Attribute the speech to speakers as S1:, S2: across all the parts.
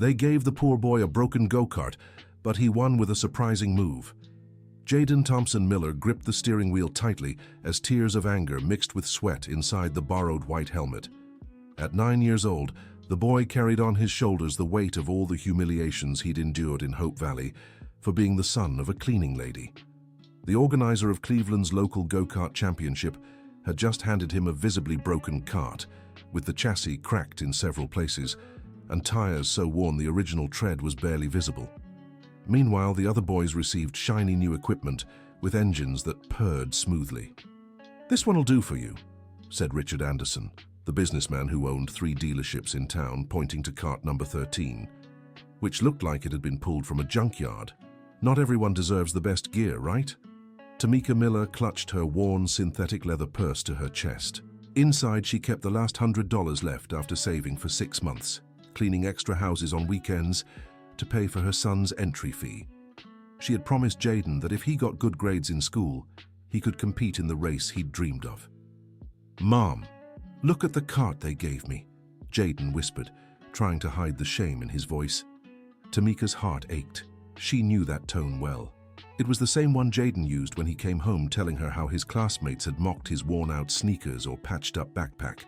S1: They gave the poor boy a broken go-kart, but he won with a surprising move. Jaden Thompson Miller gripped the steering wheel tightly as tears of anger mixed with sweat inside the borrowed white helmet. At 9 years old, the boy carried on his shoulders the weight of all the humiliations he'd endured in Hope Valley for being the son of a cleaning lady. The organizer of Cleveland's local go-kart championship had just handed him a visibly broken kart, with the chassis cracked in several places and tires so worn the original tread was barely visible. Meanwhile, the other boys received shiny new equipment with engines that purred smoothly. "This one'll do for you," said Richard Anderson, the businessman who owned 3 dealerships in town, pointing to Kart number 13, which looked like it had been pulled from a junkyard. "Not everyone deserves the best gear, right?" Tamika Miller clutched her worn synthetic leather purse to her chest. Inside, she kept the last $100 left after saving for 6 months, cleaning extra houses on weekends to pay for her son's entry fee. She had promised Jaden that if he got good grades in school, he could compete in the race he'd dreamed of. "Mom, look at the kart they gave me," Jaden whispered, trying to hide the shame in his voice. Tamika's heart ached. She knew that tone well. It was the same one Jaden used when he came home telling her how his classmates had mocked his worn-out sneakers or patched-up backpack.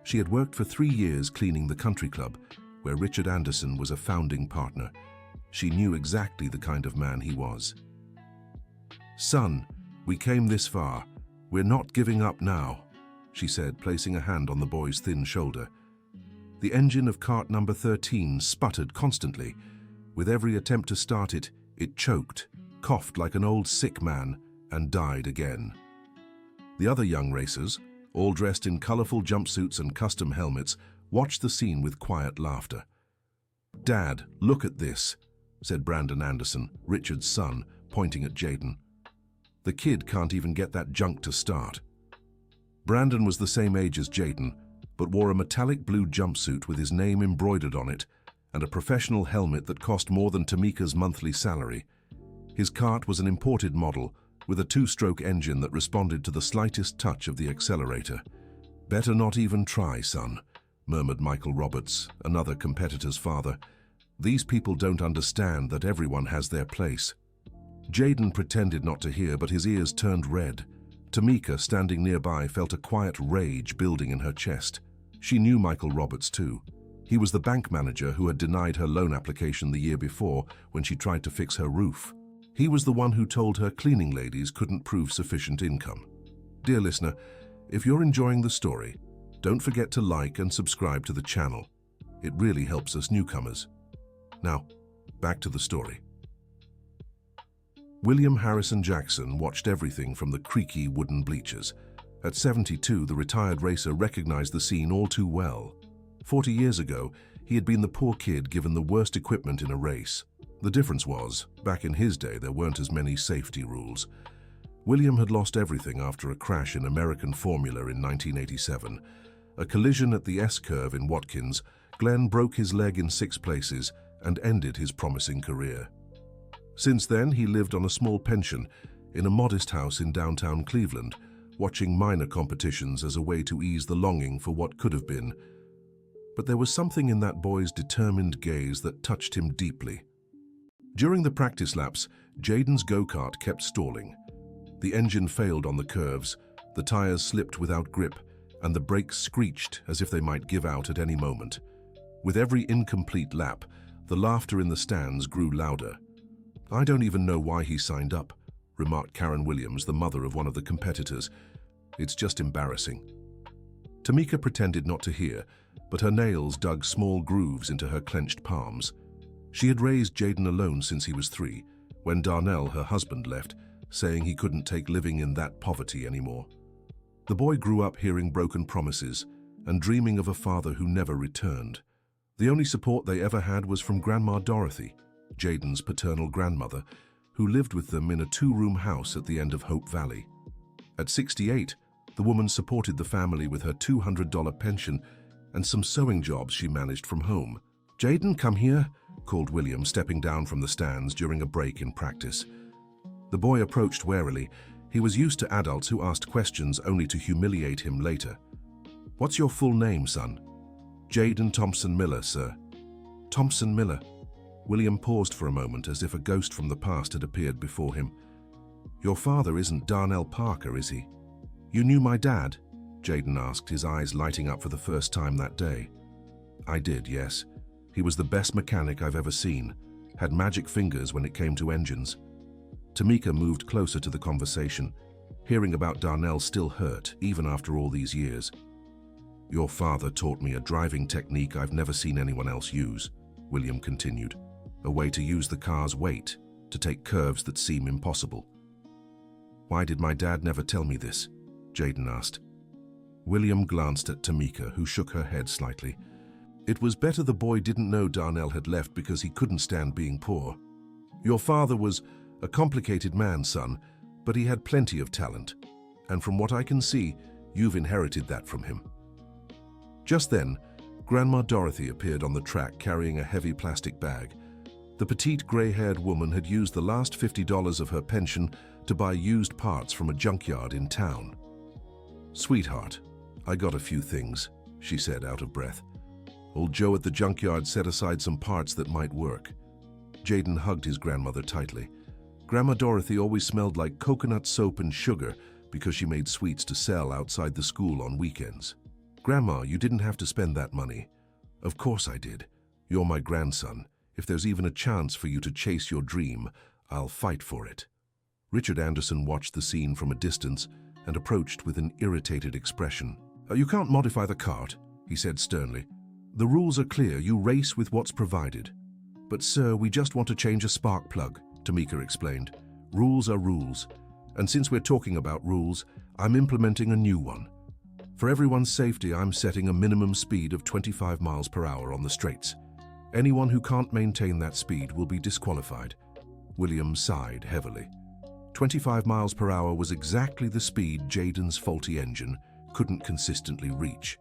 S1: She had worked for 3 years cleaning the country club, where Richard Anderson was a founding partner. She knew exactly the kind of man he was. "Son, we came this far. We're not giving up now," she said, placing a hand on the boy's thin shoulder. The engine of Kart number 13 sputtered constantly. With every attempt to start it, it choked, coughed like an old sick man, and died again. The other young racers, all dressed in colorful jumpsuits and custom helmets, watched the scene with quiet laughter. "Dad, look at this," said Brandon Anderson, Richard's son, pointing at Jaden. "The kid can't even get that junk to start." Brandon was the same age as Jaden, but wore a metallic blue jumpsuit with his name embroidered on it and a professional helmet that cost more than Tamika's monthly salary. His kart was an imported model with a 2-stroke engine that responded to the slightest touch of the accelerator. "Better not even try, son," murmured Michael Roberts, another competitor's father. "These people don't understand that everyone has their place." Jaden pretended not to hear, but his ears turned red. Tamika, standing nearby, felt a quiet rage building in her chest. She knew Michael Roberts too. He was the bank manager who had denied her loan application the year before when she tried to fix her roof. He was the one who told her cleaning ladies couldn't prove sufficient income. Dear listener, if you're enjoying the story, don't forget to like and subscribe to the channel. It really helps us newcomers. Now, back to the story. William Harrison Jackson watched everything from the creaky wooden bleachers. At 72, the retired racer recognized the scene all too well. 40 years ago, he had been the poor kid given the worst equipment in a race. The difference was, back in his day, there weren't as many safety rules. William had lost everything after a crash in American Formula in 1987. A collision at the S-curve in Watkins, Glenn broke his leg in 6 places and ended his promising career. Since then, he lived on a small pension in a modest house in downtown Cleveland, watching minor competitions as a way to ease the longing for what could have been. But there was something in that boy's determined gaze that touched him deeply. During the practice laps, Jaden's go-kart kept stalling. The engine failed on the curves, the tires slipped without grip, and the brakes screeched as if they might give out at any moment. With every incomplete lap, the laughter in the stands grew louder. "I don't even know why he signed up," remarked Karen Williams, the mother of one of the competitors. "It's just embarrassing." Tamika pretended not to hear, but her nails dug small grooves into her clenched palms. She had raised Jaden alone since he was 3, when Darnell, her husband, left, saying he couldn't take living in that poverty anymore. The boy grew up hearing broken promises and dreaming of a father who never returned. The only support they ever had was from Grandma Dorothy, Jaden's paternal grandmother, who lived with them in a 2-room house at the end of Hope Valley. At 68, the woman supported the family with her $200 pension and some sewing jobs she managed from home. "Jaden, come here," called William, stepping down from the stands during a break in practice. The boy approached warily. He was used to adults who asked questions only to humiliate him later. "What's your full name, son?" "Jaden Thompson Miller, sir." Thompson Miller. William paused for a moment as if a ghost from the past had appeared before him. Your father isn't Darnell Parker, is he? You knew my dad? Jaden asked, his eyes lighting up for the first time that day. I did, yes. He was the best mechanic I've ever seen, had magic fingers when it came to engines. Tamika moved closer to the conversation. Hearing about Darnell still hurt, even after all these years. Your father taught me a driving technique I've never seen anyone else use, William continued. A way to use the car's weight, to take curves that seem impossible. Why did my dad never tell me this? Jaden asked. William glanced at Tamika, who shook her head slightly. It was better the boy didn't know Darnell had left because he couldn't stand being poor. Your father was a complicated man, son, but he had plenty of talent. And from what I can see, you've inherited that from him. Just then, Grandma Dorothy appeared on the track carrying a heavy plastic bag. The petite gray-haired woman had used the last $50 of her pension to buy used parts from a junkyard in town. Sweetheart, I got a few things, she said, out of breath. Old Joe at the junkyard set aside some parts that might work. Jaden hugged his grandmother tightly. Grandma Dorothy always smelled like coconut soap and sugar because she made sweets to sell outside the school on weekends. Grandma, you didn't have to spend that money. Of course I did. You're my grandson. If there's even a chance for you to chase your dream, I'll fight for it. Richard Anderson watched the scene from a distance and approached with an irritated expression. You can't modify the cart, he said sternly. The rules are clear. You race with what's provided. But sir, we just want to change a spark plug, Tamika explained. Rules are rules. And since we're talking about rules, I'm implementing a new one. For everyone's safety, I'm setting a minimum speed of 25 miles per hour on the straights. Anyone who can't maintain that speed will be disqualified. William sighed heavily. 25 miles per hour was exactly the speed Jaden's faulty engine couldn't consistently reach.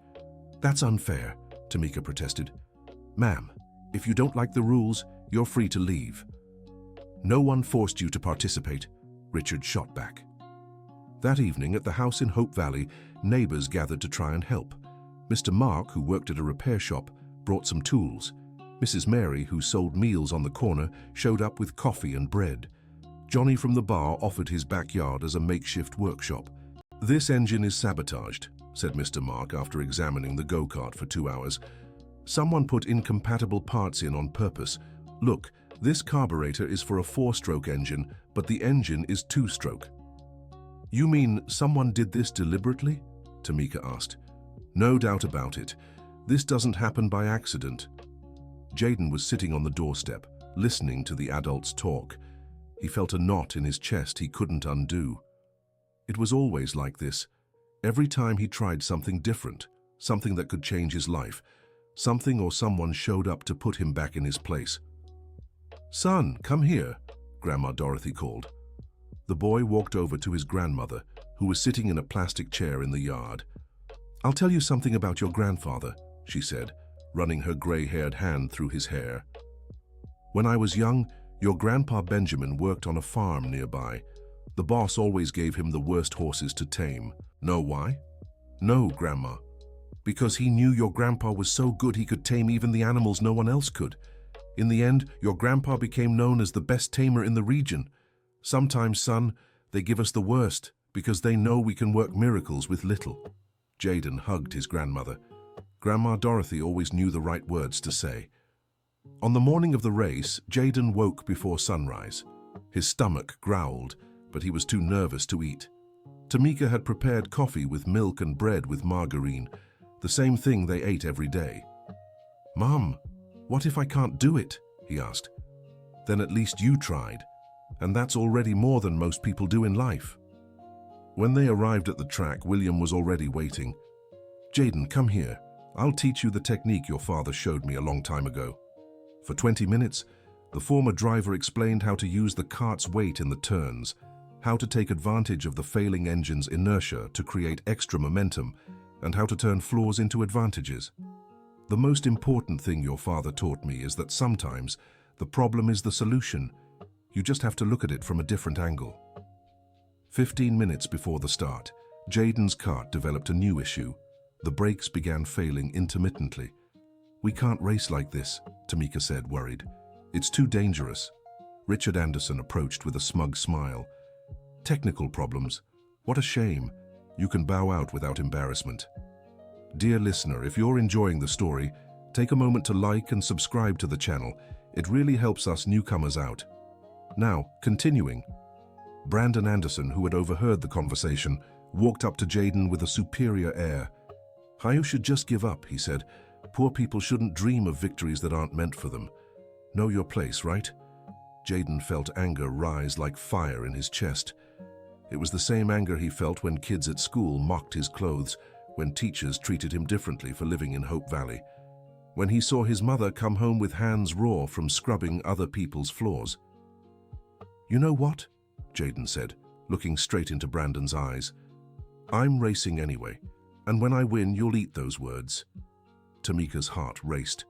S1: That's unfair, Tamika protested. Ma'am, if you don't like the rules, you're free to leave. No one forced you to participate, Richard shot back. That evening at the house in Hope Valley, neighbors gathered to try and help. Mr. Mark, who worked at a repair shop, brought some tools. Mrs. Mary, who sold meals on the corner, showed up with coffee and bread. Johnny from the bar offered his backyard as a makeshift workshop. This engine is sabotaged, said Mr. Mark after examining the go-kart for 2 hours. Someone put incompatible parts in on purpose. Look, this carburetor is for a 4-stroke engine, but the engine is 2-stroke. You mean someone did this deliberately? Tamika asked. No doubt about it. This doesn't happen by accident. Jaden was sitting on the doorstep, listening to the adults talk. He felt a knot in his chest he couldn't undo. It was always like this. Every time he tried something different, something that could change his life, something or someone showed up to put him back in his place. Son, come here, Grandma Dorothy called. The boy walked over to his grandmother, who was sitting in a plastic chair in the yard. I'll tell you something about your grandfather, she said, running her gray-haired hand through his hair. When I was young, your grandpa Benjamin worked on a farm nearby. The boss always gave him the worst horses to tame. Know why? No, Grandma. Because he knew your grandpa was so good he could tame even the animals no one else could. In the end, your grandpa became known as the best tamer in the region. Sometimes, son, they give us the worst because they know we can work miracles with little. Jaden hugged his grandmother. Grandma Dorothy always knew the right words to say. On the morning of the race, Jaden woke before sunrise. His stomach growled, but he was too nervous to eat. Tamika had prepared coffee with milk and bread with margarine, the same thing they ate every day. Mom, what if I can't do it? He asked. Then at least you tried, and that's already more than most people do in life. When they arrived at the track, William was already waiting. Jaden, come here. I'll teach you the technique your father showed me a long time ago. For 20 minutes, the former driver explained how to use the cart's weight in the turns, how to take advantage of the failing engine's inertia to create extra momentum, and how to turn flaws into advantages. The most important thing your father taught me is that sometimes the problem is the solution. You just have to look at it from a different angle. 15 minutes before the start, Jaden's cart developed a new issue. The brakes began failing intermittently. "We can't race like this," Tamika said, worried. "It's too dangerous." Richard Anderson approached with a smug smile. "Technical problems. What a shame. You can bow out without embarrassment." Dear listener, if you're enjoying the story, take a moment to like and subscribe to the channel. It really helps us newcomers out. Now, continuing. Brandon Anderson, who had overheard the conversation, walked up to Jaden with a superior air. "You should just give up," he said. "Poor people shouldn't dream of victories that aren't meant for them. Know your place, right?" Jaden felt anger rise like fire in his chest. It was the same anger he felt when kids at school mocked his clothes, when teachers treated him differently for living in Hope Valley, when he saw his mother come home with hands raw from scrubbing other people's floors. "You know what?" Jaden said, looking straight into Brandon's eyes. "I'm racing anyway, and when I win, you'll eat those words." Tamika's heart raced.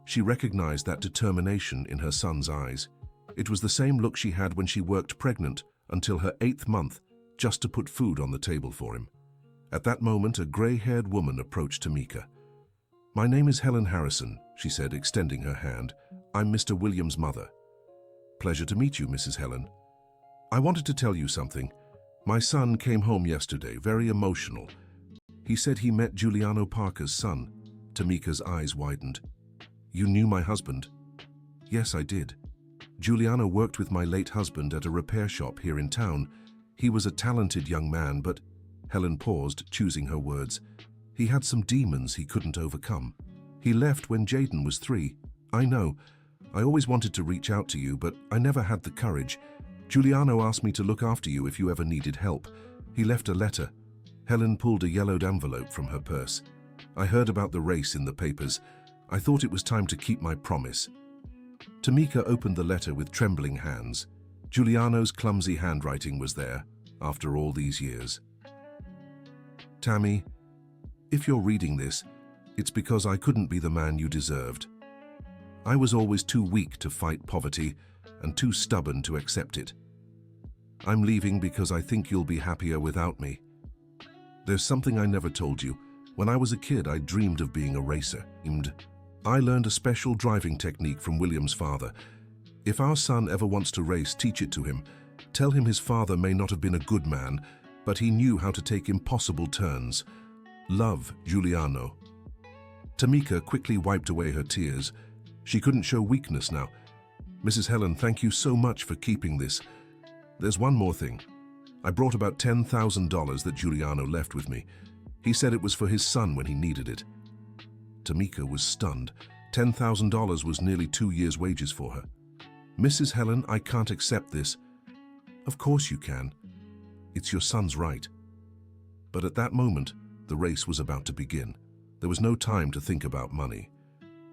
S1: She recognized that determination in her son's eyes. It was the same look she had when she worked pregnant until her 8th month, just to put food on the table for him. At that moment, a gray-haired woman approached Tamika. "My name is Helen Harrison," she said, extending her hand. "I'm Mr. Williams' mother." "Pleasure to meet you, Mrs. Helen. I wanted to tell you something. My son came home yesterday, very emotional. He said he met Giuliano Parker's son." Tamika's eyes widened. "You knew my husband?" "Yes, I did. Giuliano worked with my late husband at a repair shop here in town. He was a talented young man, but—" Helen paused, choosing her words. "He had some demons he couldn't overcome. He left when Jaden was 3. I know. I always wanted to reach out to you, but I never had the courage. Giuliano asked me to look after you if you ever needed help. He left a letter." Helen pulled a yellowed envelope from her purse. "I heard about the race in the papers. I thought it was time to keep my promise." Tamika opened the letter with trembling hands. Giuliano's clumsy handwriting was there, after all these years. "Tammy, if you're reading this, it's because I couldn't be the man you deserved. I was always too weak to fight poverty and too stubborn to accept it. I'm leaving because I think you'll be happier without me. There's something I never told you. When I was a kid, I dreamed of being a racer. I learned a special driving technique from William's father. If our son ever wants to race, teach it to him. Tell him his father may not have been a good man, but he knew how to take impossible turns. Love, Giuliano." Tamika quickly wiped away her tears. She couldn't show weakness now. "Mrs. Helen, thank you so much for keeping this. There's one more thing. I brought about $10,000 that Giuliano left with me. He said it was for his son when he needed it." Tamika was stunned. $10,000 was nearly 2 years' wages for her. "Mrs. Helen, I can't accept this." "Of course you can. It's your son's right." But at that moment, the race was about to begin. There was no time to think about money.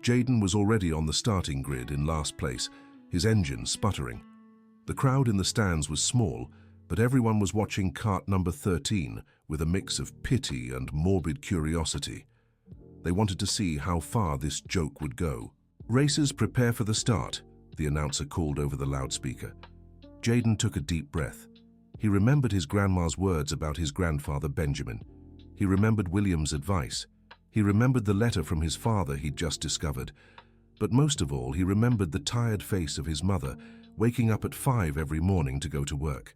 S1: Jaden was already on the starting grid in last place, his engine sputtering. The crowd in the stands was small, but everyone was watching Kart number 13 with a mix of pity and morbid curiosity. They wanted to see how far this joke would go. "Racers, prepare for the start," the announcer called over the loudspeaker. Jaden took a deep breath. He remembered his grandma's words about his grandfather Benjamin. He remembered William's advice. He remembered the letter from his father he'd just discovered. But most of all, he remembered the tired face of his mother, waking up at 5 every morning to go to work.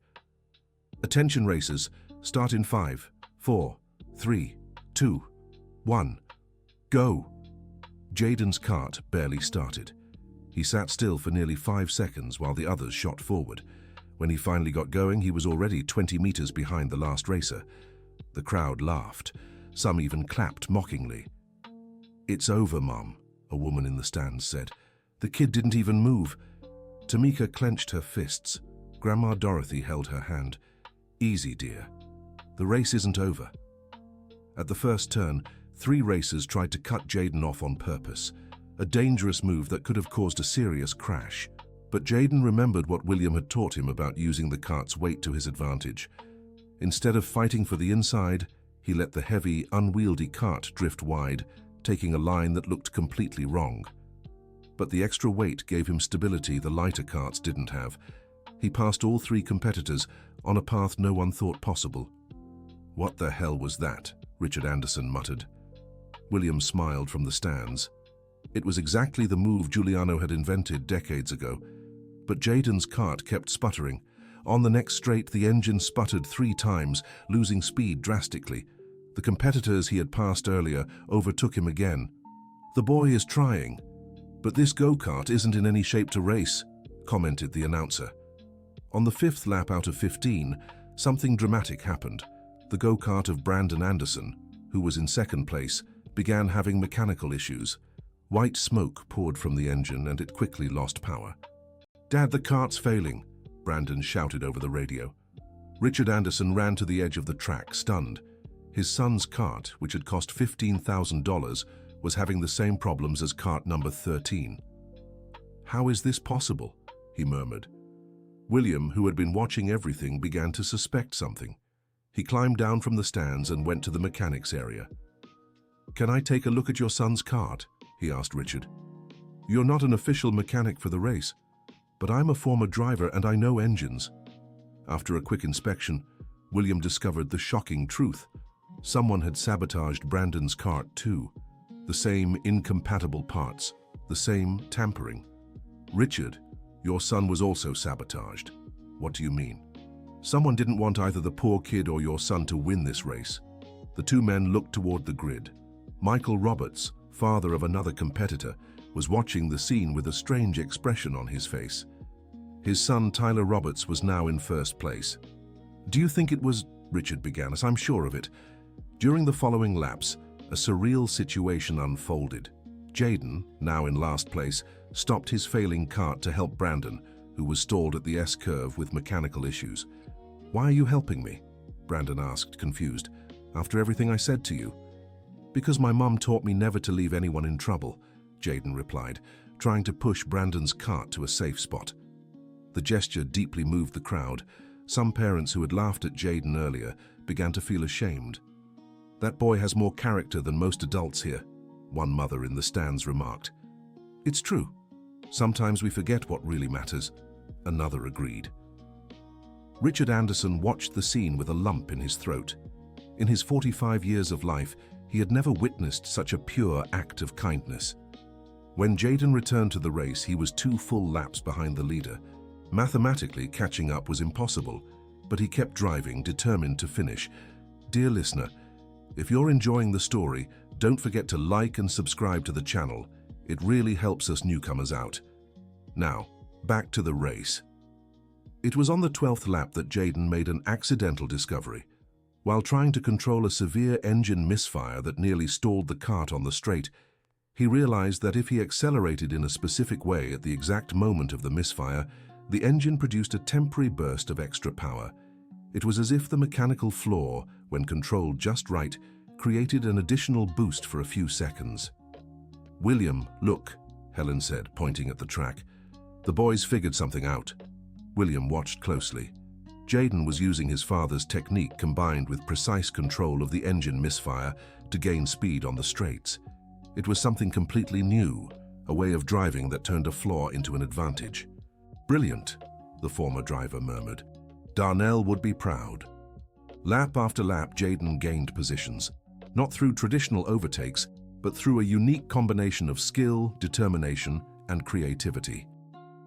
S1: "Attention racers, start in 5, 4, 3, 2, 1, go!" Jaden's cart barely started. He sat still for nearly 5 seconds while the others shot forward. When he finally got going, he was already 20 meters behind the last racer. The crowd laughed. Some even clapped mockingly. "It's over, Mom," a woman in the stands said. "The kid didn't even move." Tamika clenched her fists. Grandma Dorothy held her hand. "Easy, dear. The race isn't over." At the first turn, 3 racers tried to cut Jaden off on purpose, a dangerous move that could have caused a serious crash. But Jaden remembered what William had taught him about using the cart's weight to his advantage. Instead of fighting for the inside, he let the heavy, unwieldy cart drift wide, taking a line that looked completely wrong. But the extra weight gave him stability the lighter carts didn't have. He passed all 3 competitors on a path no one thought possible. "What the hell was that?" Richard Anderson muttered. William smiled from the stands. It was exactly the move Giuliano had invented decades ago. But Jayden's kart kept sputtering. On the next straight, the engine sputtered 3 times, losing speed drastically. The competitors he had passed earlier overtook him again. "The boy is trying, but this go-kart isn't in any shape to race," commented the announcer. On the 5th lap out of 15, something dramatic happened. The go-kart of Brandon Anderson, who was in 2nd place, began having mechanical issues. White smoke poured from the engine and it quickly lost power. "Dad, the kart's failing," Brandon shouted over the radio. Richard Anderson ran to the edge of the track, stunned. His son's kart, which had cost $15,000, was having the same problems as kart number 13. "How is this possible?" he murmured. William, who had been watching everything, began to suspect something. He climbed down from the stands and went to the mechanics area. "Can I take a look at your son's kart?" he asked Richard. "You're not an official mechanic for the race, but I'm a former driver and I know engines." After a quick inspection, William discovered the shocking truth. Someone had sabotaged Brandon's kart too. The same incompatible parts, the same tampering. "Richard, your son was also sabotaged." "What do you mean?" "Someone didn't want either the poor kid or your son to win this race." The 2 men looked toward the grid. Michael Roberts, father of another competitor, was watching the scene with a strange expression on his face. His son Tyler Roberts was now in 1st place. "Do you think it was—" Richard began, "as I'm sure of it." During the following laps, a surreal situation unfolded. Jayden, now in last place, stopped his failing kart to help Brandon, who was stalled at the S-curve with mechanical issues. "Why are you helping me?" Brandon asked, confused. "After everything I said to you?" "Because my mum taught me never to leave anyone in trouble," Jayden replied, trying to push Brandon's kart to a safe spot. The gesture deeply moved the crowd. Some parents who had laughed at Jayden earlier began to feel ashamed. "That boy has more character than most adults here," one mother in the stands remarked. "It's true. Sometimes we forget what really matters," another agreed. Richard Anderson watched the scene with a lump in his throat. In his 45 years of life, he had never witnessed such a pure act of kindness. When Jayden returned to the race, he was 2 full laps behind the leader. Mathematically, catching up was impossible, but he kept driving, determined to finish. Dear listener, if you're enjoying the story, don't forget to like and subscribe to the channel. It really helps us newcomers out. Now, back to the race. It was on the 12th lap that Jayden made an accidental discovery. While trying to control a severe engine misfire that nearly stalled the kart on the straight, he realized that if he accelerated in a specific way at the exact moment of the misfire, the engine produced a temporary burst of extra power. It was as if the mechanical flaw, when controlled just right, created an additional boost for a few seconds. "William, look," Helen said, pointing at the track. The boys figured something out. William watched closely. Jayden was using his father's technique combined with precise control of the engine misfire to gain speed on the straights. It was something completely new, a way of driving that turned a flaw into an advantage. "Brilliant," the former driver murmured. "Darnell would be proud." Lap after lap, Jayden gained positions, not through traditional overtakes, but through a unique combination of skill, determination, and creativity.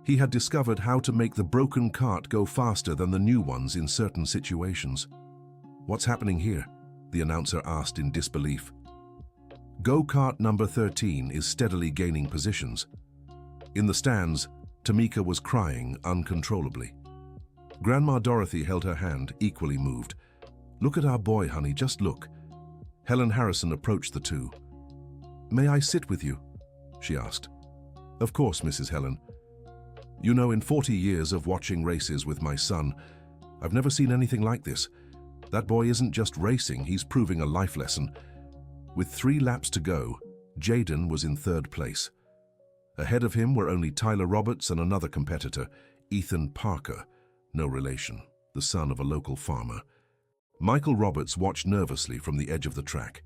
S1: He had discovered how to make the broken kart go faster than the new ones in certain situations. "What's happening here?" the announcer asked in disbelief. Go-kart number 13 is steadily gaining positions. In the stands, Tamika was crying uncontrollably. Grandma Dorothy held her hand, equally moved. "Look at our boy, honey, just look." Helen Harrison approached the 2. "May I sit with you?" she asked. "Of course, Mrs. Helen. You know, in 40 years of watching races with my son, I've never seen anything like this. That boy isn't just racing, he's proving a life lesson." With 3 laps to go, Jayden was in 3rd place. Ahead of him were only Tyler Roberts and another competitor, Ethan Parker, no relation, the son of a local farmer. Michael Roberts watched nervously from the edge of the track.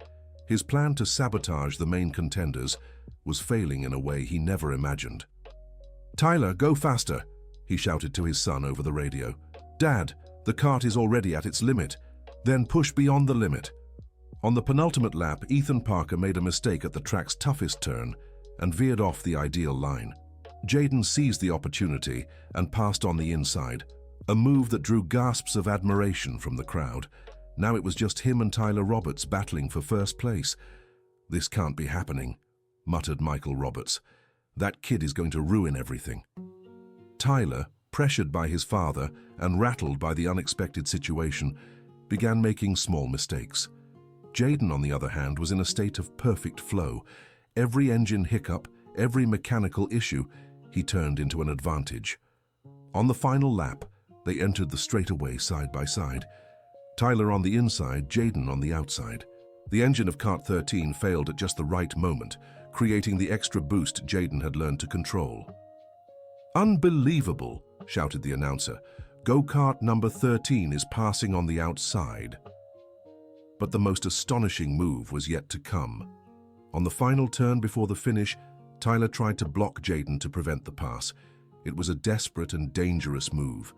S1: His plan to sabotage the main contenders was failing in a way he never imagined. "Tyler, go faster," he shouted to his son over the radio. "Dad, the kart is already at its limit. Then push beyond the limit." On the penultimate lap, Ethan Parker made a mistake at the track's toughest turn. and veered off the ideal line. Jayden seized the opportunity and passed on the inside, a move that drew gasps of admiration from the crowd. Now it was just him and Tyler Roberts battling for first place. "This can't be happening," muttered Michael Roberts. "That kid is going to ruin everything." Tyler, pressured by his father and rattled by the unexpected situation, began making small mistakes. Jayden, on the other hand, was in a state of perfect flow. Every engine hiccup, every mechanical issue, he turned into an advantage. On the final lap, they entered the straightaway side by side. Tyler on the inside, Jayden on the outside. The engine of Kart 13 failed at just the right moment, creating the extra boost Jayden had learned to control. "Unbelievable!" shouted the announcer. "Go-kart number 13 is passing on the outside." But the most astonishing move was yet to come. On the final turn before the finish, Tyler tried to block Jayden to prevent the pass. It was a desperate and dangerous move.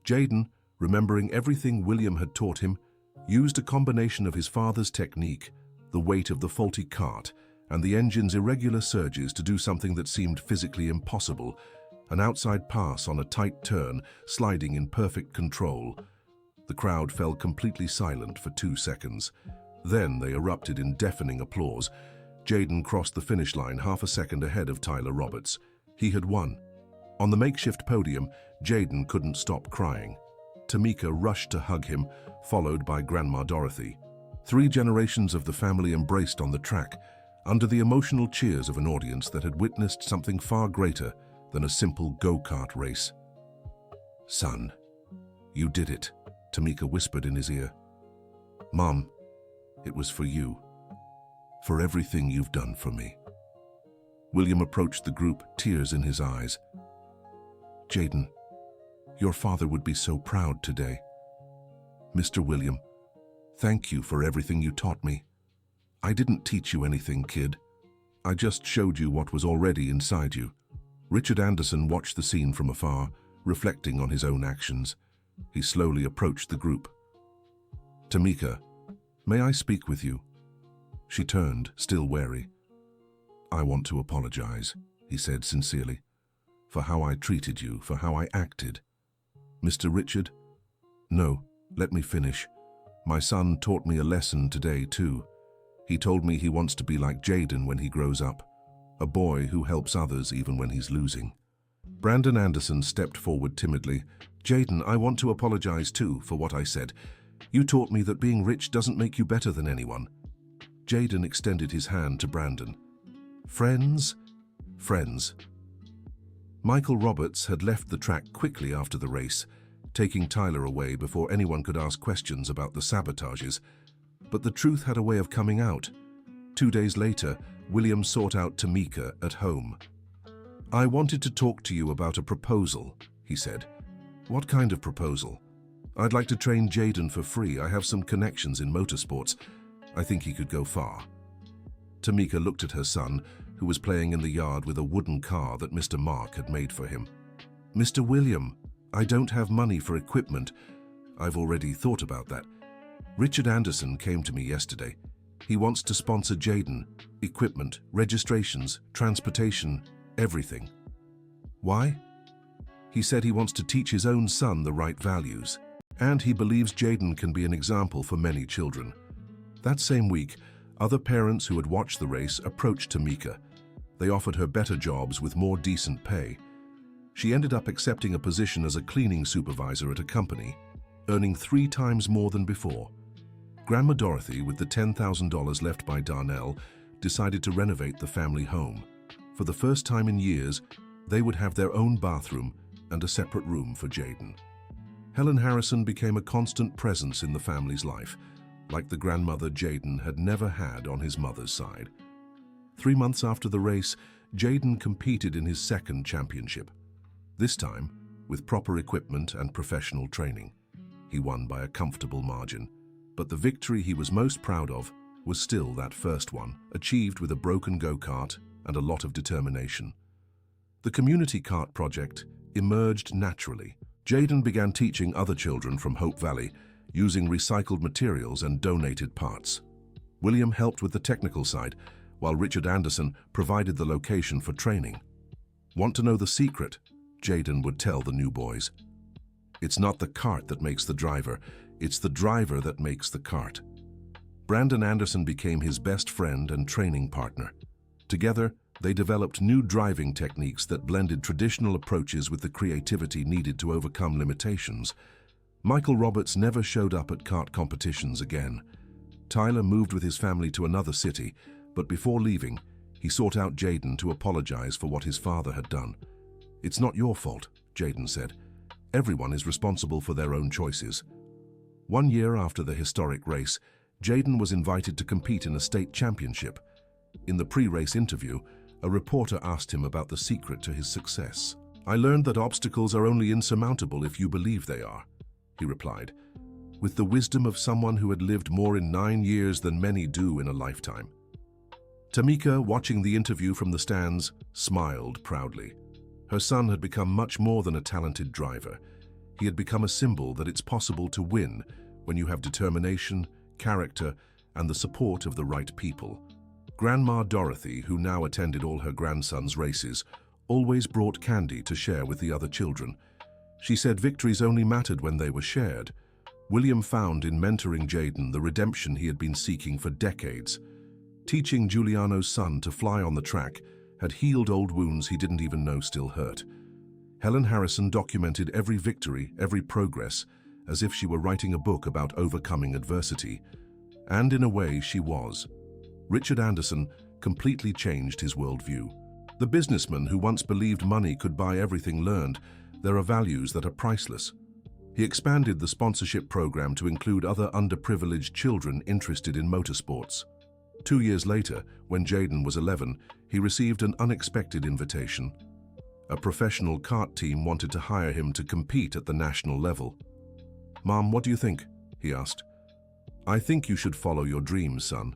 S1: Jayden, remembering everything William had taught him, used a combination of his father's technique, the weight of the faulty cart, and the engine's irregular surges to do something that seemed physically impossible: an outside pass on a tight turn, sliding in perfect control. The crowd fell completely silent for 2 seconds. Then they erupted in deafening applause. Jayden crossed the finish line half a second ahead of Tyler Roberts. He had won. On the makeshift podium, Jayden couldn't stop crying. Tamika rushed to hug him, followed by Grandma Dorothy. 3 generations of the family embraced on the track, under the emotional cheers of an audience that had witnessed something far greater than a simple go-kart race. "Son, you did it," Tamika whispered in his ear. "Mom, it was for you, for everything you've done for me." William approached the group, tears in his eyes. "Jayden, your father would be so proud today. Mr. William, thank you for everything you taught me. I didn't teach you anything, kid. I just showed you what was already inside you." Richard Anderson watched the scene from afar, reflecting on his own actions. He slowly approached the group. "Tamika, may I speak with you?" She turned, still wary. "I want to apologize," he said sincerely, "for how I treated you, for how I acted." "Mr. Richard?" "No, let me finish. My son taught me a lesson today, too. He told me he wants to be like Jayden when he grows up, a boy who helps others even when he's losing." Brandon Anderson stepped forward timidly. "Jayden, I want to apologize too for what I said. You taught me that being rich doesn't make you better than anyone." Jayden extended his hand to Brandon. "Friends? Friends." Michael Roberts had left the track quickly after the race, taking Tyler away before anyone could ask questions about the sabotages. But the truth had a way of coming out. 2 days later, William sought out Tamika at home. "I wanted to talk to you about a proposal," he said. "What kind of proposal?" "I'd like to train Jayden for free. I have some connections in motorsports. I think he could go far." Tamika looked at her son, who was playing in the yard with a wooden car that Mr. Mark had made for him. "Mr. William, I don't have money for equipment." "I've already thought about that. Richard Anderson came to me yesterday. He wants to sponsor Jayden. Equipment, registrations, transportation, everything." "Why?" "He said he wants to teach his own son the right values, and he believes Jayden can be an example for many children." That same week, other parents who had watched the race approached Tamika. They offered her better jobs with more decent pay. She ended up accepting a position as a cleaning supervisor at a company, earning 3 times more than before. Grandma Dorothy, with the $10,000 left by Darnell, decided to renovate the family home. For the first time in years, they would have their own bathroom and a separate room for Jayden. Helen Harrison became a constant presence in the family's life, like the grandmother Jayden had never had on his mother's side. 3 months after the race, Jayden competed in his second championship. This time, with proper equipment and professional training. He won by a comfortable margin. But the victory he was most proud of was still that first one, achieved with a broken go-kart and a lot of determination. The community kart project emerged naturally. Jayden began teaching other children from Hope Valley, using recycled materials and donated parts. William helped with the technical side, while Richard Anderson provided the location for training. Want to know the secret? Jayden would tell the new boys. It's not the kart that makes the driver, it's the driver that makes the kart. Brandon Anderson became his best friend and training partner. Together, they developed new driving techniques that blended traditional approaches with the creativity needed to overcome limitations. Michael Roberts never showed up at kart competitions again. Tyler moved with his family to another city, but before leaving, he sought out Jayden to apologize for what his father had done. "It's not your fault," Jayden said. "Everyone is responsible for their own choices." 1 year after the historic race, Jayden was invited to compete in a state championship. In the pre-race interview, a reporter asked him about the secret to his success. "I learned that obstacles are only insurmountable if you believe they are," he replied, with the wisdom of someone who had lived more in 9 years than many do in a lifetime. Tamika, watching the interview from the stands, smiled proudly. Her son had become much more than a talented driver. He had become a symbol that it's possible to win when you have determination, character, and the support of the right people. Grandma Dorothy, who now attended all her grandson's races, always brought candy to share with the other children. She said victories only mattered when they were shared. William found in mentoring Jayden the redemption he had been seeking for decades. Teaching Giuliano's son to fly on the track had healed old wounds he didn't even know still hurt. Helen Harrison documented every victory, every progress, as if she were writing a book about overcoming adversity. And in a way, she was. Richard Anderson completely changed his worldview. The businessman who once believed money could buy everything learned there are values that are priceless. He expanded the sponsorship program to include other underprivileged children interested in motorsports. 2 years later, when Jayden was 11, he received an unexpected invitation. A professional kart team wanted to hire him to compete at the national level. "Mom, what do you think?" he asked. "I think you should follow your dreams, son.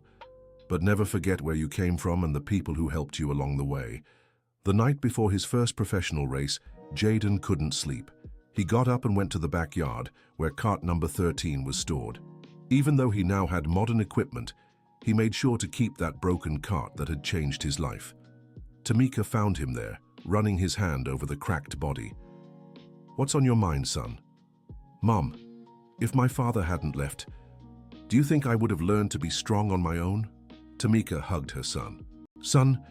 S1: But never forget where you came from and the people who helped you along the way." The night before his first professional race, Jayden couldn't sleep. He got up and went to the backyard, where kart number 13 was stored. Even though he now had modern equipment, he made sure to keep that broken kart that had changed his life. Tamika found him there, running his hand over the cracked body. "What's on your mind, son?" "Mom, if my father hadn't left, do you think I would have learned to be strong on my own?" Tamika hugged her son. "Son,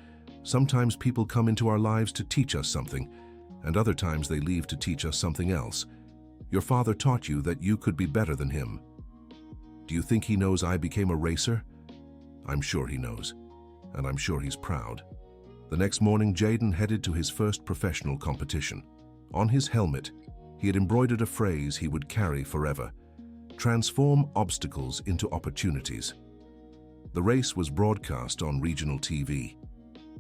S1: sometimes people come into our lives to teach us something, and other times they leave to teach us something else. Your father taught you that you could be better than him. Do you think he knows I became a racer? I'm sure he knows, and I'm sure he's proud." The next morning, Jayden headed to his first professional competition. On his helmet, he had embroidered a phrase he would carry forever: "Transform obstacles into opportunities." The race was broadcast on regional TV.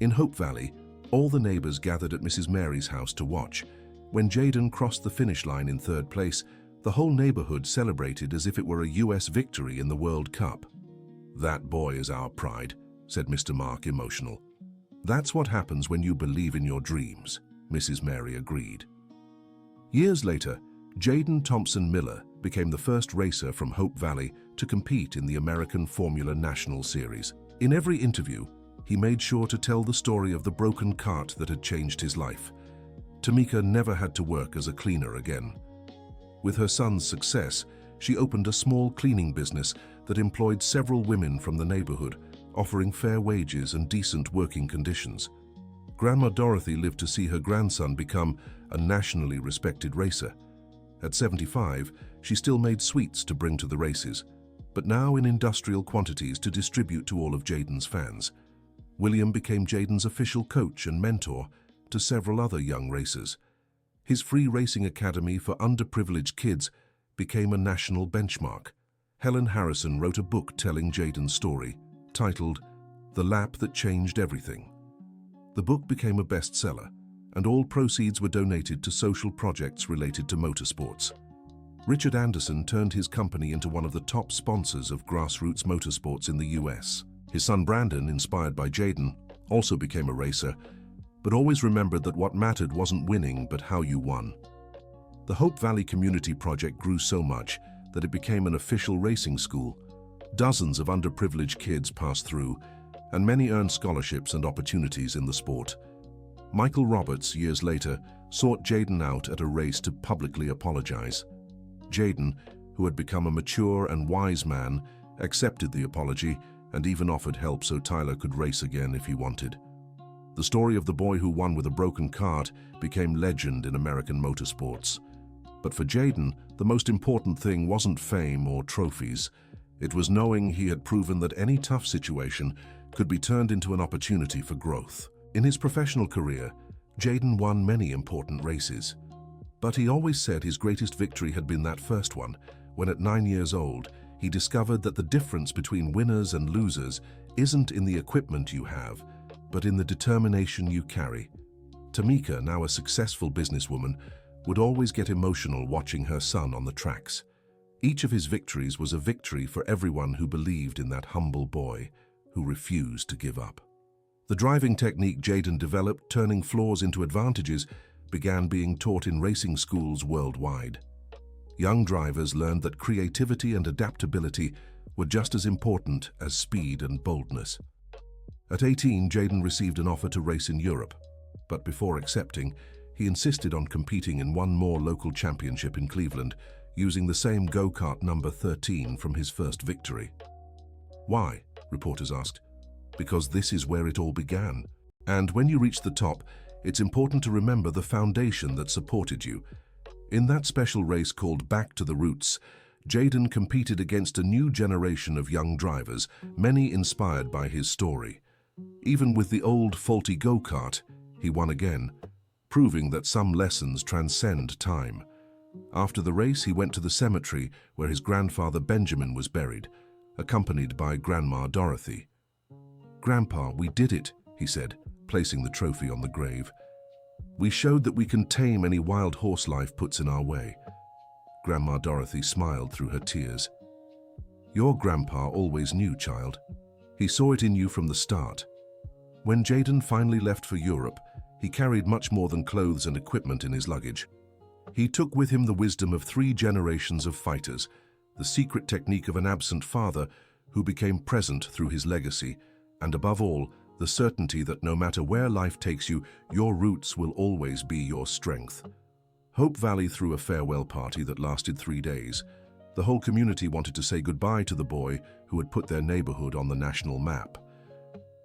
S1: In Hope Valley, all the neighbors gathered at Mrs. Mary's house to watch. When Jayden crossed the finish line in 3rd place, the whole neighborhood celebrated as if it were a US victory in the World Cup. "That boy is our pride," said Mr. Mark, emotional. "That's what happens when you believe in your dreams," Mrs. Mary agreed. Years later, Jayden Thompson Miller became the first racer from Hope Valley to compete in the American Formula National Series. In every interview, he made sure to tell the story of the broken kart that had changed his life. Tamika never had to work as a cleaner again. With her son's success, she opened a small cleaning business that employed several women from the neighborhood, offering fair wages and decent working conditions. Grandma Dorothy lived to see her grandson become a nationally respected racer. At 75, she still made sweets to bring to the races, but now in industrial quantities to distribute to all of Jayden's fans. William became Jayden's official coach and mentor to several other young racers. His free racing academy for underprivileged kids became a national benchmark. Helen Harrison wrote a book telling Jayden's story, titled "The Lap That Changed Everything." The book became a bestseller, and all proceeds were donated to social projects related to motorsports. Richard Anderson turned his company into one of the top sponsors of grassroots motorsports in the US. His son Brandon, inspired by Jayden, also became a racer, but always remembered that what mattered wasn't winning, but how you won. The Hope Valley Community Project grew so much that it became an official racing school. Dozens of underprivileged kids passed through, and many earned scholarships and opportunities in the sport. Michael Roberts, years later, sought Jayden out at a race to publicly apologize. Jayden, who had become a mature and wise man, accepted the apology and even offered help so Tyler could race again if he wanted. The story of the boy who won with a broken cart became legend in American motorsports. But for Jayden, the most important thing wasn't fame or trophies. It was knowing he had proven that any tough situation could be turned into an opportunity for growth. In his professional career, Jayden won many important races. But he always said his greatest victory had been that first one, when at 9 years old, he discovered that the difference between winners and losers isn't in the equipment you have, but in the determination you carry. Tamika, now a successful businesswoman, would always get emotional watching her son on the tracks. Each of his victories was a victory for everyone who believed in that humble boy who refused to give up. The driving technique Jayden developed, turning flaws into advantages, began being taught in racing schools worldwide. Young drivers learned that creativity and adaptability were just as important as speed and boldness. At 18, Jayden received an offer to race in Europe, but before accepting, he insisted on competing in one more local championship in Cleveland, using the same go-kart number 13 from his first victory. Why? Reporters asked. Because this is where it all began. And when you reach the top, it's important to remember the foundation that supported you. In that special race called Back to the Roots, Jayden competed against a new generation of young drivers, many inspired by his story. Even with the old faulty go-kart, he won again, proving that some lessons transcend time. After the race, he went to the cemetery where his grandfather Benjamin was buried, accompanied by Grandma Dorothy. "Grandpa, we did it," he said, placing the trophy on the grave. "We showed that we can tame any wild horse life puts in our way." Grandma Dorothy smiled through her tears. "Your grandpa always knew, child. He saw it in you from the start." When Jayden finally left for Europe, he carried much more than clothes and equipment in his luggage. He took with him the wisdom of 3 generations of fighters, the secret technique of an absent father who became present through his legacy, and above all, the certainty that no matter where life takes you, your roots will always be your strength. Hope Valley threw a farewell party that lasted 3 days. The whole community wanted to say goodbye to the boy who had put their neighborhood on the national map.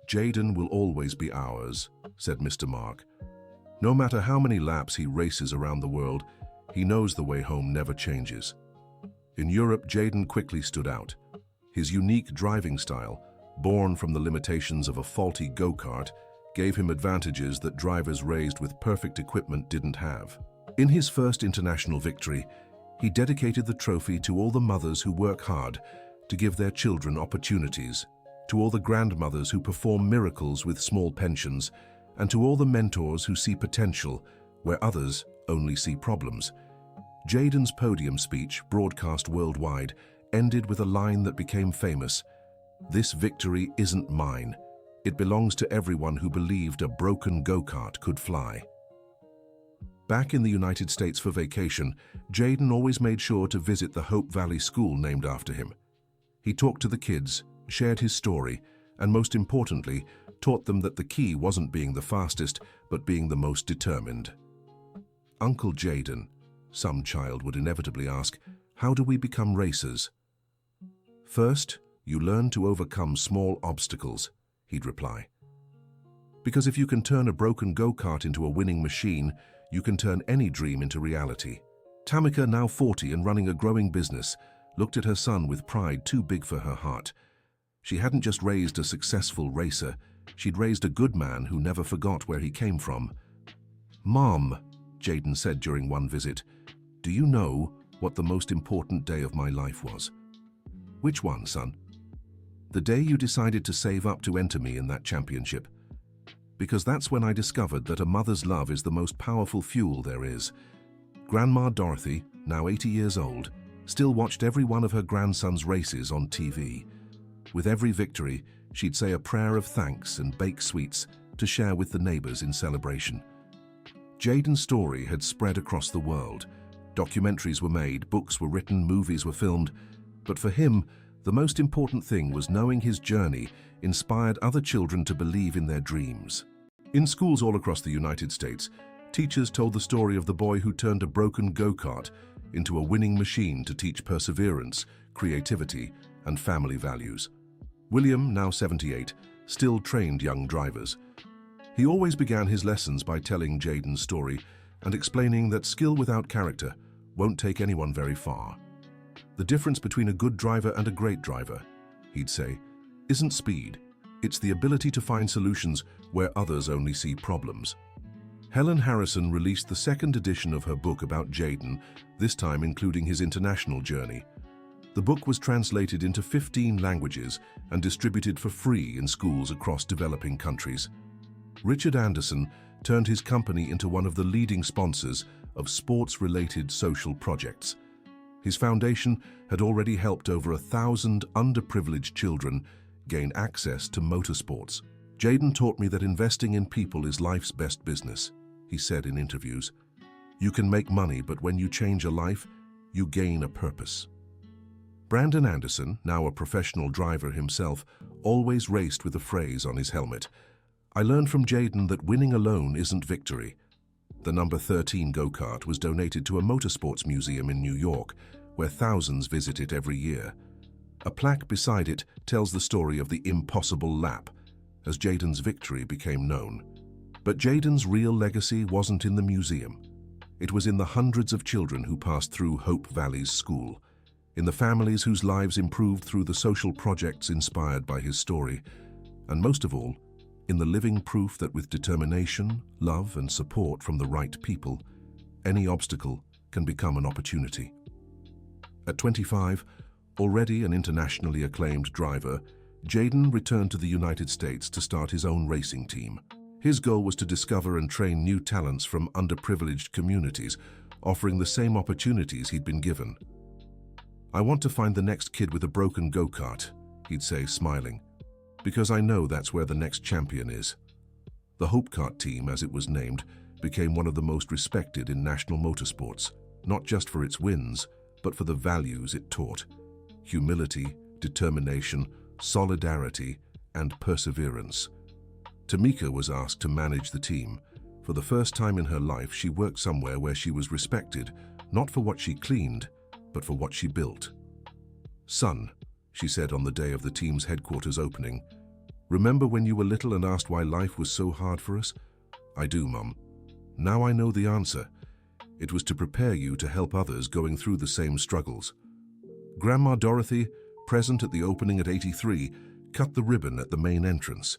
S1: "Jayden will always be ours," said Mr. Mark. "No matter how many laps he races around the world, he knows the way home never changes." In Europe, Jayden quickly stood out. His unique driving style, born from the limitations of a faulty go-kart, gave him advantages that drivers raised with perfect equipment didn't have. In his first international victory, he dedicated the trophy to all the mothers who work hard to give their children opportunities, to all the grandmothers who perform miracles with small pensions, and to all the mentors who see potential where others only see problems. Jayden's podium speech, broadcast worldwide, ended with a line that became famous: "This victory isn't mine. It belongs to everyone who believed a broken go-kart could fly." Back in the United States for vacation, Jayden always made sure to visit the Hope Valley School named after him. He talked to the kids, shared his story, and most importantly, taught them that the key wasn't being the fastest, but being the most determined. "Uncle Jayden," some child would inevitably ask, "how do we become racers?" "First, you learn to overcome small obstacles," he'd reply. "Because if you can turn a broken go-kart into a winning machine, you can turn any dream into reality." Tamika, now 40 and running a growing business, looked at her son with pride too big for her heart. She hadn't just raised a successful racer, she'd raised a good man who never forgot where he came from. "Mom," Jayden said during one visit, "do you know what the most important day of my life was?" "Which one, son?" "The day you decided to save up to enter me in that championship. Because that's when I discovered that a mother's love is the most powerful fuel there is." Grandma Dorothy, now 80 years old, still watched every one of her grandson's races on TV. With every victory, she'd say a prayer of thanks and bake sweets to share with the neighbors in celebration. Jayden's story had spread across the world. Documentaries were made, books were written, movies were filmed. But for him, The most important thing was knowing his journey inspired other children to believe in their dreams. In schools all across the United States, teachers told the story of the boy who turned a broken go-kart into a winning machine to teach perseverance, creativity, and family values. William, now 78, still trained young drivers. He always began his lessons by telling Jayden's story and explaining that skill without character won't take anyone very far. The difference between a good driver and a great driver, he'd say, isn't speed. It's the ability to find solutions where others only see problems. Helen Harrison released the second edition of her book about Jayden, this time including his international journey. The book was translated into 15 languages and distributed for free in schools across developing countries. Richard Anderson turned his company into one of the leading sponsors of sports-related social projects. His foundation had already helped over 1,000 underprivileged children gain access to motorsports. Jayden taught me that investing in people is life's best business, he said in interviews. You can make money, but when you change a life, you gain a purpose. Brandon Anderson, now a professional driver himself, always raced with a phrase on his helmet. I learned from Jayden that winning alone isn't victory. The number 13 go-kart was donated to a motorsports museum in New York, where thousands visit it every year. A plaque beside it tells the story of the impossible lap, as Jayden's victory became known. But Jayden's real legacy wasn't in the museum. It was in the hundreds of children who passed through Hope Valley's school, in the families whose lives improved through the social projects inspired by his story, and most of all, in the living proof that with determination, love, and support from the right people, any obstacle can become an opportunity. At 25, already an internationally acclaimed driver, Jayden returned to the United States to start his own racing team. His goal was to discover and train new talents from underprivileged communities, offering the same opportunities he'd been given. I want to find the next kid with a broken go-kart, he'd say, smiling, because I know that's where the next champion is. The Hope Kart team, as it was named, became one of the most respected in national motorsports, not just for its wins, but for the values it taught: humility, determination, solidarity, and perseverance. Tamika was asked to manage the team. For the first time in her life, she worked somewhere where she was respected, not for what she cleaned, but for what she built. Son, she said on the day of the team's headquarters opening, remember when you were little and asked why life was so hard for us? I do, Mum. Now I know the answer. It was to prepare you to help others going through the same struggles. Grandma Dorothy, present at the opening at 83, cut the ribbon at the main entrance.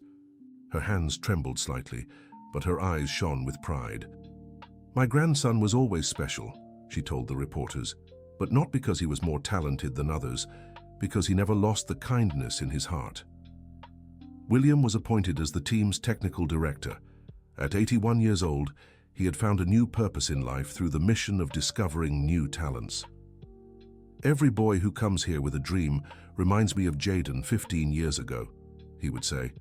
S1: Her hands trembled slightly, but her eyes shone with pride. My grandson was always special, she told the reporters, but not because he was more talented than others, because he never lost the kindness in his heart. William was appointed as the team's technical director. At 81 years old, he had found a new purpose in life through the mission of discovering new talents. Every boy who comes here with a dream reminds me of Jayden 15 years ago, he would say.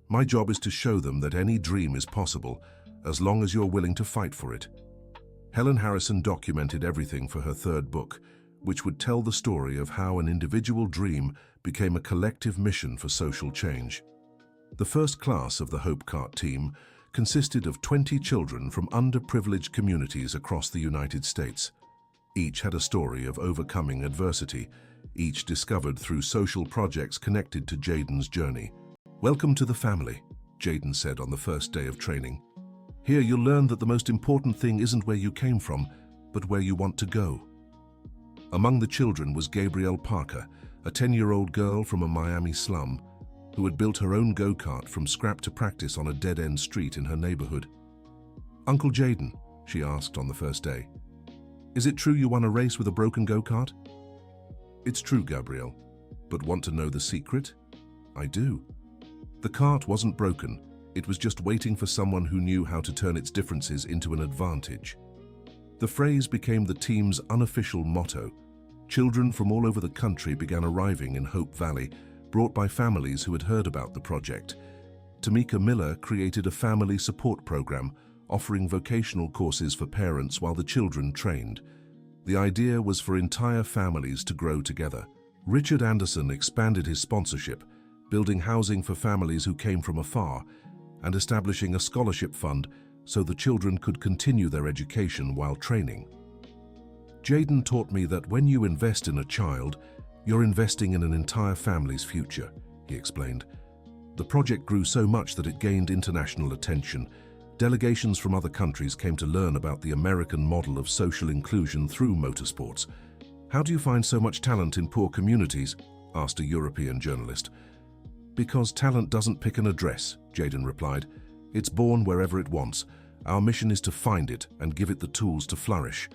S1: My job is to show them that any dream is possible, as long as you're willing to fight for it. Helen Harrison documented everything for her third book, which would tell the story of how an individual dream became a collective mission for social change. The first class of the Hope Kart team consisted of 20 children from underprivileged communities across the United States. Each had a story of overcoming adversity, each discovered through social projects connected to Jayden's journey. Welcome to the family, Jayden said on the first day of training. Here you'll learn that the most important thing isn't where you came from, but where you want to go. Among the children was Gabrielle Parker, a 10-year-old girl from a Miami slum, who had built her own go-kart from scrap to practice on a dead-end street in her neighborhood. Uncle Jayden, she asked on the first day, is it true you won a race with a broken go-kart? It's true, Gabrielle, but want to know the secret? I do. The kart wasn't broken, it was just waiting for someone who knew how to turn its differences into an advantage. The phrase became the team's unofficial motto. Children from all over the country began arriving in Hope Valley, brought by families who had heard about the project. Tamika Miller created a family support program, offering vocational courses for parents while the children trained. The idea was for entire families to grow together. Richard Anderson expanded his sponsorship, building housing for families who came from afar and establishing a scholarship fund so the children could continue their education while training. Jaden taught me that when you invest in a child, you're investing in an entire family's future, he explained. The project grew so much that it gained international attention. Delegations from other countries came to learn about the American model of social inclusion through motorsports. How do you find so much talent in poor communities? Asked a European journalist. Because talent doesn't pick an address, Jaden replied. It's born wherever it wants. Our mission is to find it and give it the tools to flourish.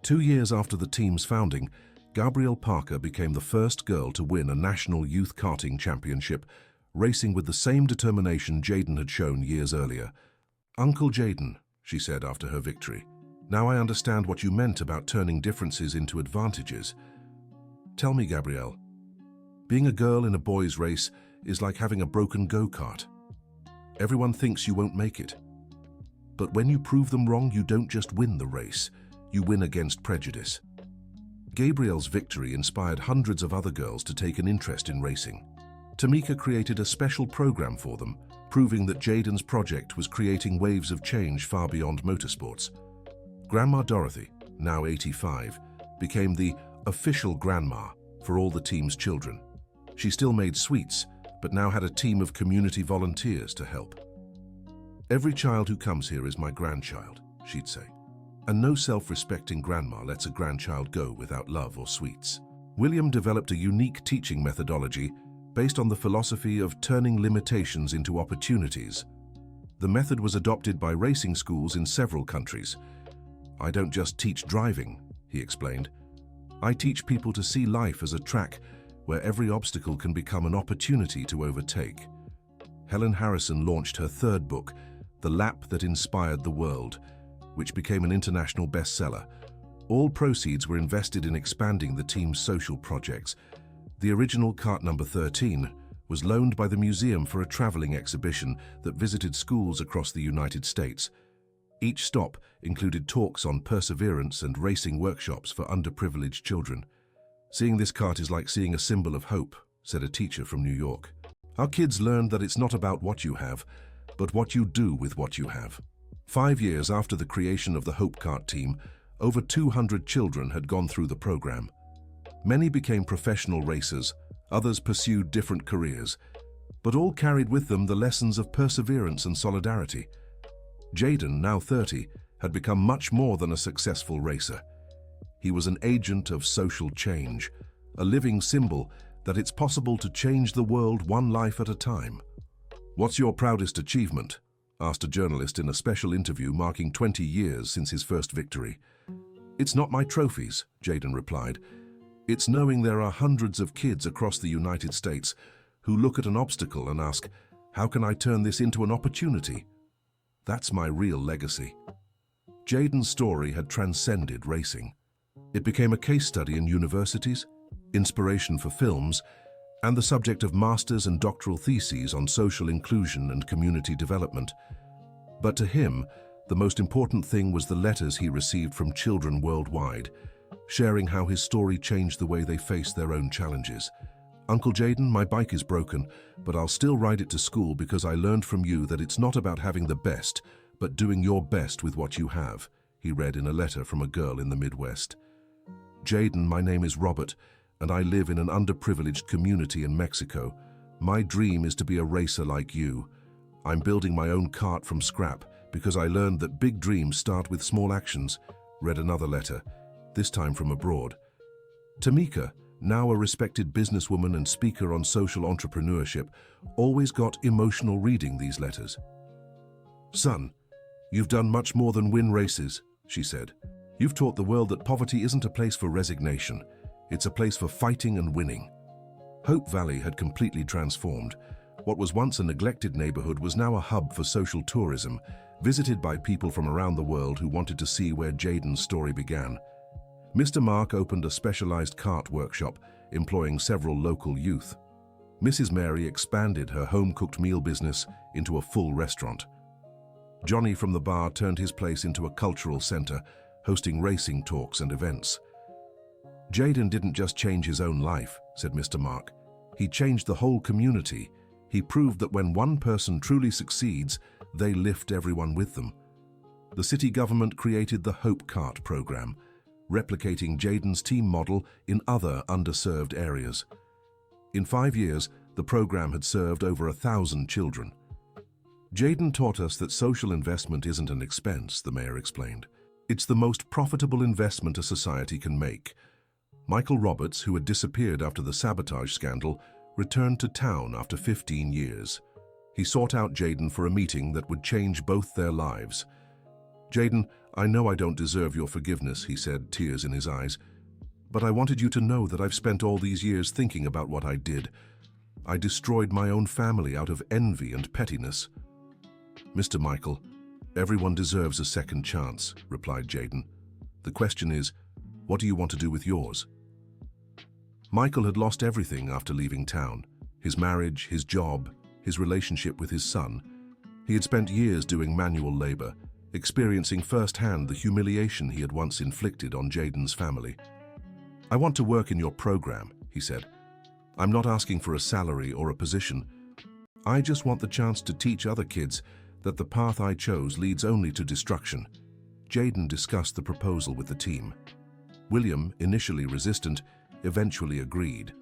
S1: 2 years after the team's founding, Gabrielle Parker became the first girl to win a national youth karting championship, racing with the same determination Jaden had shown years earlier. Uncle Jaden, she said after her victory, now I understand what you meant about turning differences into advantages. Tell me, Gabrielle, being a girl in a boys' race is like having a broken go-kart. Everyone thinks you won't make it. But when you prove them wrong, you don't just win the race, you win against prejudice. Gabrielle's victory inspired hundreds of other girls to take an interest in racing. Tamika created a special program for them, proving that Jaden's project was creating waves of change far beyond motorsports. Grandma Dorothy, now 85, became the official grandma for all the team's children. She still made sweets, but now had a team of community volunteers to help. Every child who comes here is my grandchild, she'd say. And no self-respecting grandma lets a grandchild go without love or sweets. William developed a unique teaching methodology based on the philosophy of turning limitations into opportunities. The method was adopted by racing schools in several countries. I don't just teach driving, he explained. I teach people to see life as a track where every obstacle can become an opportunity to overtake. Helen Harrison launched her third book, The Lap That Inspired the World, which became an international bestseller. All proceeds were invested in expanding the team's social projects. The original Kart number 13 was loaned by the museum for a traveling exhibition that visited schools across the United States. Each stop included talks on perseverance and racing workshops for underprivileged children. Seeing this kart is like seeing a symbol of hope, said a teacher from New York. Our kids learned that it's not about what you have, but what you do with what you have. 5 years after the creation of the Hope Kart team, over 200 children had gone through the program. Many became professional racers, others pursued different careers, but all carried with them the lessons of perseverance and solidarity. Jaden, now 30, had become much more than a successful racer. He was an agent of social change, a living symbol that it's possible to change the world one life at a time. What's your proudest achievement? Asked a journalist in a special interview marking 20 years since his first victory. It's not my trophies, Jaden replied. It's knowing there are hundreds of kids across the United States who look at an obstacle and ask, how can I turn this into an opportunity? That's my real legacy. Jaden's story had transcended racing. It became a case study in universities, inspiration for films, and the subject of master's and doctoral theses on social inclusion and community development. But to him, the most important thing was the letters he received from children worldwide, sharing how his story changed the way they face their own challenges. Uncle Jaden, my bike is broken, but I'll still ride it to school because I learned from you that it's not about having the best, but doing your best with what you have, he read in a letter from a girl in the Midwest. Jaden, my name is Robert, and I live in an underprivileged community in Mexico. My dream is to be a racer like you. I'm building my own kart from scrap because I learned that big dreams start with small actions, read another letter, this time from abroad. Tamika, now a respected businesswoman and speaker on social entrepreneurship, always got emotional reading these letters. Son, you've done much more than win races, she said. You've taught the world that poverty isn't a place for resignation. It's a place for fighting and winning. Hope Valley had completely transformed. What was once a neglected neighborhood was now a hub for social tourism, visited by people from around the world who wanted to see where Jaden's story began. Mr. Mark opened a specialized kart workshop, employing several local youth. Mrs. Mary expanded her home-cooked meal business into a full restaurant. Johnny from the bar turned his place into a cultural center, hosting racing talks and events. Jayden didn't just change his own life, said Mr. Mark. He changed the whole community. He proved that when one person truly succeeds, they lift everyone with them. The city government created the Hope Kart program, replicating Jayden's team model in other underserved areas. In 5 years, the program had served over 1,000 children. Jayden taught us that social investment isn't an expense, the mayor explained. It's the most profitable investment a society can make. Michael Roberts, who had disappeared after the sabotage scandal, returned to town after 15 years. He sought out Jayden for a meeting that would change both their lives. "Jayden, I know I don't deserve your forgiveness," he said, tears in his eyes. "But I wanted you to know that I've spent all these years thinking about what I did. I destroyed my own family out of envy and pettiness." "Mr. Michael, everyone deserves a second chance," replied Jayden. "The question is, what do you want to do with yours?" Michael had lost everything after leaving town: his marriage, his job, his relationship with his son. He had spent years doing manual labor, experiencing firsthand the humiliation he had once inflicted on Jayden's family. "I want to work in your program," he said. "I'm not asking for a salary or a position. I just want the chance to teach other kids that the path I chose leads only to destruction." Jayden discussed the proposal with the team. William, initially resistant, eventually agreed.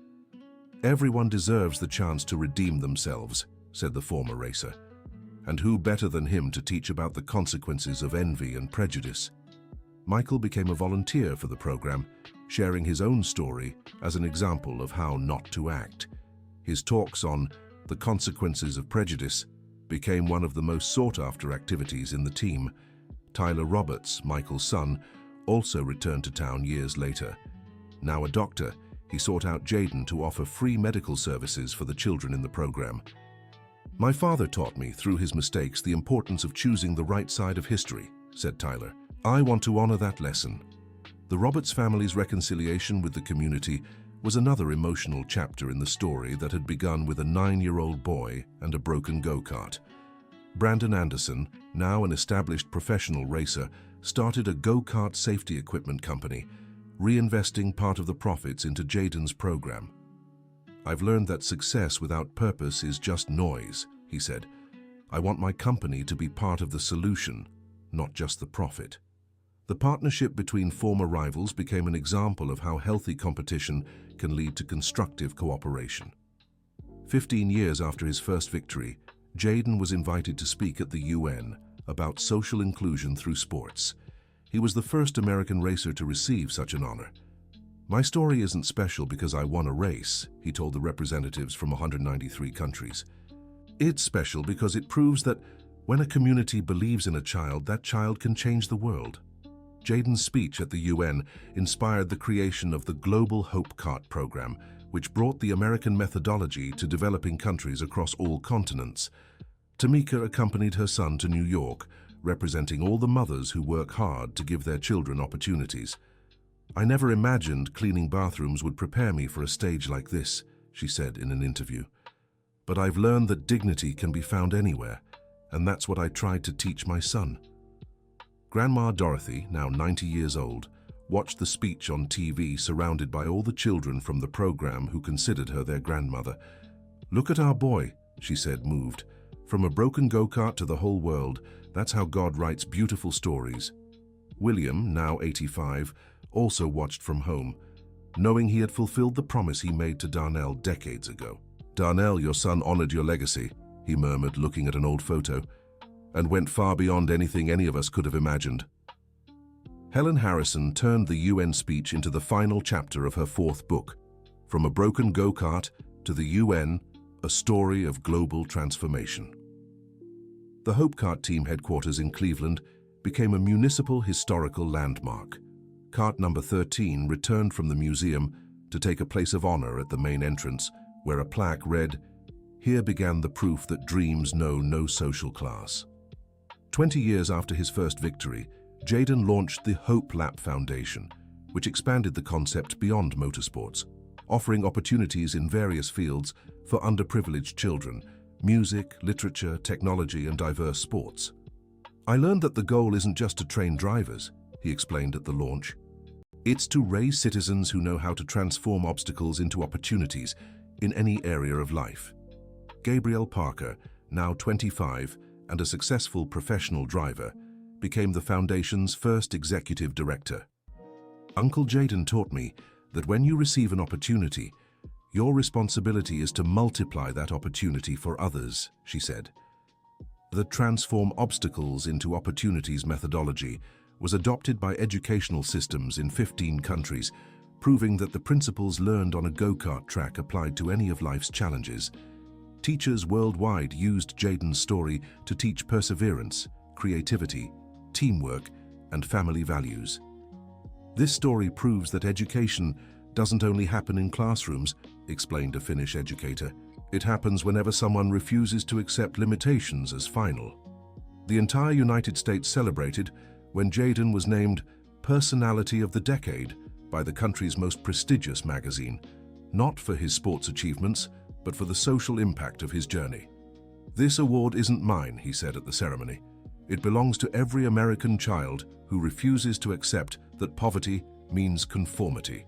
S1: "Everyone deserves the chance to redeem themselves," said the former racer. "And who better than him to teach about the consequences of envy and prejudice?" Michael became a volunteer for the program, sharing his own story as an example of how not to act. His talks on the consequences of prejudice became one of the most sought-after activities in the team. Tyler Roberts, Michael's son, also returned to town years later. Now a doctor, he sought out Jayden to offer free medical services for the children in the program. "My father taught me, through his mistakes, the importance of choosing the right side of history," said Tyler. "I want to honor that lesson." The Roberts family's reconciliation with the community was another emotional chapter in the story that had begun with a 9-year-old boy and a broken go-kart. Brandon Anderson, now an established professional racer, started a go-kart safety equipment company, reinvesting part of the profits into Jayden's program. "I've learned that success without purpose is just noise," he said. "I want my company to be part of the solution, not just the profit." The partnership between former rivals became an example of how healthy competition can lead to constructive cooperation. 15 years after his first victory, Jayden was invited to speak at the UN about social inclusion through sports. He was the first American racer to receive such an honor. "My story isn't special because I won a race," he told the representatives from 193 countries. "It's special because it proves that when a community believes in a child, that child can change the world." Jayden's speech at the UN inspired the creation of the Global Hope Kart program, which brought the American methodology to developing countries across all continents. Tamika accompanied her son to New York, representing all the mothers who work hard to give their children opportunities. "I never imagined cleaning bathrooms would prepare me for a stage like this," she said in an interview. "But I've learned that dignity can be found anywhere, and that's what I tried to teach my son." Grandma Dorothy, now 90 years old, watched the speech on TV surrounded by all the children from the program who considered her their grandmother. "Look at our boy," she said, moved. "From a broken go-kart to the whole world, that's how God writes beautiful stories." William, now 85, also watched from home, knowing he had fulfilled the promise he made to Darnell decades ago. "Darnell, your son honored your legacy," he murmured, looking at an old photo, "and went far beyond anything any of us could have imagined." Helen Harrison turned the UN speech into the final chapter of her 4th book, From a Broken Go-Kart to the UN, A Story of Global Transformation. The Hope Kart team headquarters in Cleveland became a municipal historical landmark. Kart number 13 returned from the museum to take a place of honor at the main entrance, where a plaque read, "Here began the proof that dreams know no social class." 20 years after his first victory, Jayden launched the Hope Lap Foundation, which expanded the concept beyond motorsports, offering opportunities in various fields for underprivileged children: music, literature, technology, and diverse sports. "I learned that the goal isn't just to train drivers," he explained at the launch. It's to raise citizens who know how to transform obstacles into opportunities in any area of life. Gabrielle Parker, now 25 and a successful professional driver, became the foundation's first executive director. Uncle Jaden taught me that when you receive an opportunity, your responsibility is to multiply that opportunity for others, she said. The Transform Obstacles into Opportunities methodology was adopted by educational systems in 15 countries, proving that the principles learned on a go-kart track applied to any of life's challenges. Teachers worldwide used Jaden's story to teach perseverance, creativity, teamwork, and family values. This story proves that education doesn't only happen in classrooms, explained a Finnish educator. It happens whenever someone refuses to accept limitations as final. The entire United States celebrated when Jaden was named Personality of the Decade by the country's most prestigious magazine, not for his sports achievements, but for the social impact of his journey. "This award isn't mine," he said at the ceremony. "It belongs to every American child who refuses to accept that poverty means conformity."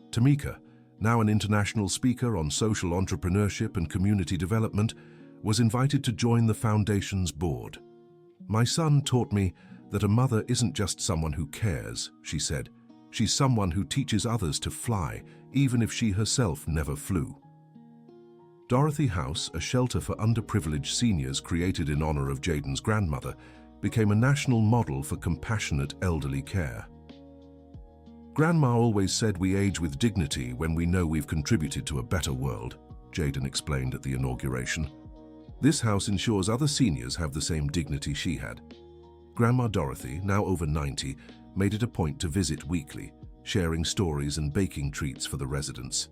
S1: Tamika, now an international speaker on social entrepreneurship and community development, was invited to join the foundation's board. "My son taught me that a mother isn't just someone who cares," she said. "She's someone who teaches others to fly, even if she herself never flew." Dorothy House, a shelter for underprivileged seniors created in honor of Jaden's grandmother, became a national model for compassionate elderly care. "Grandma always said we age with dignity when we know we've contributed to a better world," Jaden explained at the inauguration. "This house ensures other seniors have the same dignity she had." Grandma Dorothy, now over 90, made it a point to visit weekly, sharing stories and baking treats for the residents.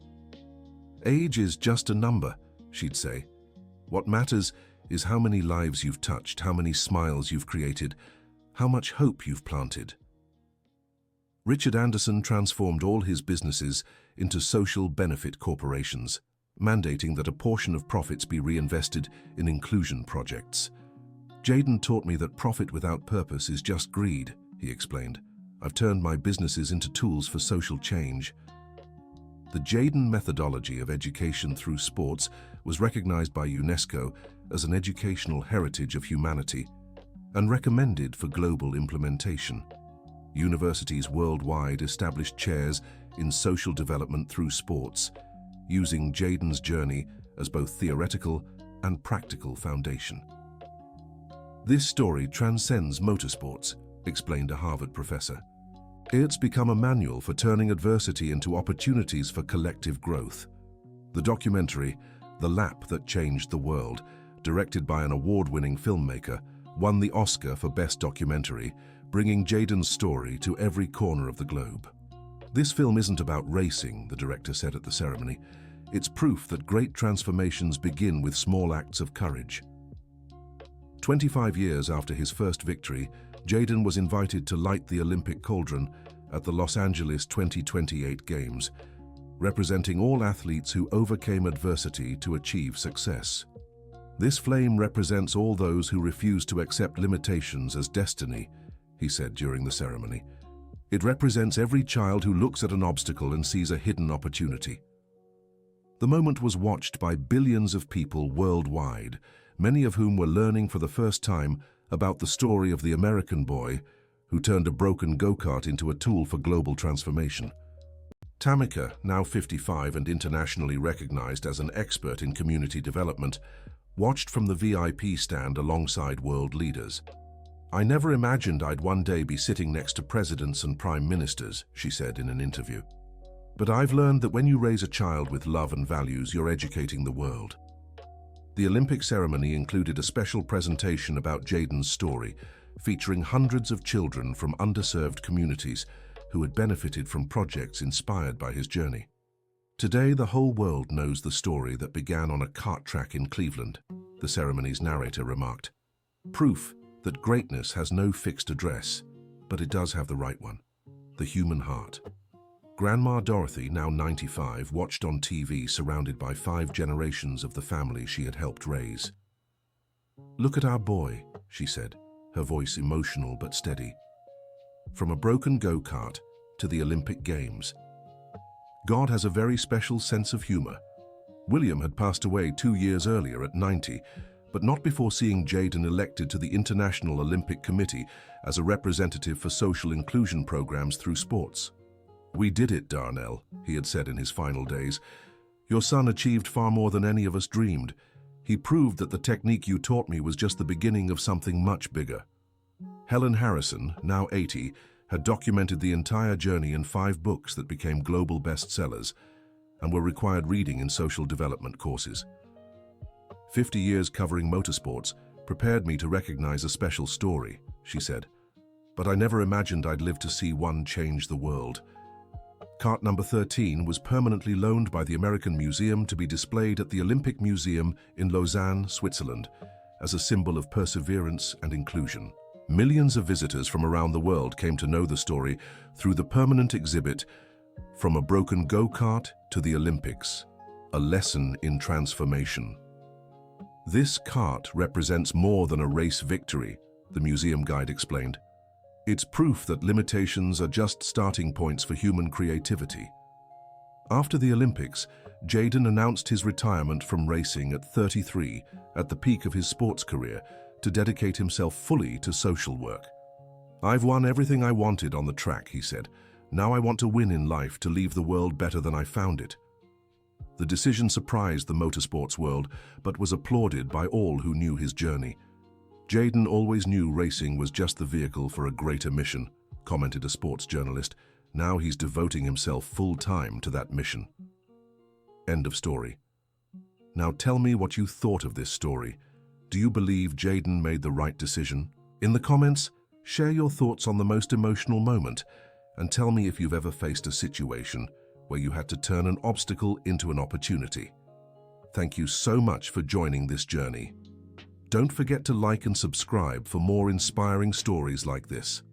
S1: "Age is just a number," she'd say. "What matters is how many lives you've touched, how many smiles you've created, how much hope you've planted." Richard Anderson transformed all his businesses into social benefit corporations, mandating that a portion of profits be reinvested in inclusion projects. "Jaden taught me that profit without purpose is just greed," he explained. "I've turned my businesses into tools for social change." The Jaden methodology of education through sports was recognized by UNESCO as an educational heritage of humanity and recommended for global implementation. Universities worldwide established chairs in social development through sports, using Jaden's journey as both theoretical and practical foundation. "This story transcends motorsports," explained a Harvard professor. "It's become a manual for turning adversity into opportunities for collective growth." The documentary, The Lap That Changed the World, directed by an award-winning filmmaker, won the Oscar for Best Documentary, bringing Jaden's story to every corner of the globe. "This film isn't about racing," the director said at the ceremony. "It's proof that great transformations begin with small acts of courage." 25 years after his first victory, Jaden was invited to light the Olympic cauldron at the Los Angeles 2028 Games, representing all athletes who overcame adversity to achieve success. "This flame represents all those who refuse to accept limitations as destiny," he said during the ceremony. "It represents every child who looks at an obstacle and sees a hidden opportunity." The moment was watched by billions of people worldwide, many of whom were learning for the first time about the story of the American boy who turned a broken go-kart into a tool for global transformation. Tamika, now 55 and internationally recognized as an expert in community development, watched from the VIP stand alongside world leaders. "I never imagined I'd one day be sitting next to presidents and prime ministers," she said in an interview. "But I've learned that when you raise a child with love and values, you're educating the world." The Olympic ceremony included a special presentation about Jaden's story, featuring hundreds of children from underserved communities who had benefited from projects inspired by his journey. "Today, the whole world knows the story that began on a kart track in Cleveland," the ceremony's narrator remarked. "Proof that greatness has no fixed address, but it does have the right one: the human heart." Grandma Dorothy, now 95, watched on TV surrounded by 5 generations of the family she had helped raise. "Look at our boy," she said, her voice emotional but steady. "From a broken go-kart to the Olympic Games. God has a very special sense of humor. William had passed away 2 years earlier at 90, but not before seeing Jayden elected to the International Olympic Committee as a representative for social inclusion programs through sports. "We did it, Darnell," he had said in his final days. "Your son achieved far more than any of us dreamed. He proved that the technique you taught me was just the beginning of something much bigger." Helen Harrison, now 80, had documented the entire journey in 5 books that became global bestsellers and were required reading in social development courses. 50 years covering motorsports prepared me to recognize a special story, she said, but I never imagined I'd live to see one change the world. Kart number 13 was permanently loaned by the American Museum to be displayed at the Olympic Museum in Lausanne, Switzerland, as a symbol of perseverance and inclusion. Millions of visitors from around the world came to know the story through the permanent exhibit "From a Broken Go-Kart to the Olympics, a Lesson in Transformation." This kart represents more than a race victory, the museum guide explained. It's proof that limitations are just starting points for human creativity. After the Olympics, Jayden announced his retirement from racing at 33, at the peak of his sports career, to dedicate himself fully to social work. "I've won everything I wanted on the track," he said. "Now I want to win in life to leave the world better than I found it." The decision surprised the motorsports world, but was applauded by all who knew his journey. "Jayden always knew racing was just the vehicle for a greater mission," commented a sports journalist. "Now he's devoting himself full-time to that mission." End of story. Now tell me what you thought of this story. Do you believe Jayden made the right decision? In the comments, share your thoughts on the most emotional moment and tell me if you've ever faced a situation where you had to turn an obstacle into an opportunity. Thank you so much for joining this journey. Don't forget to like and subscribe for more inspiring stories like this.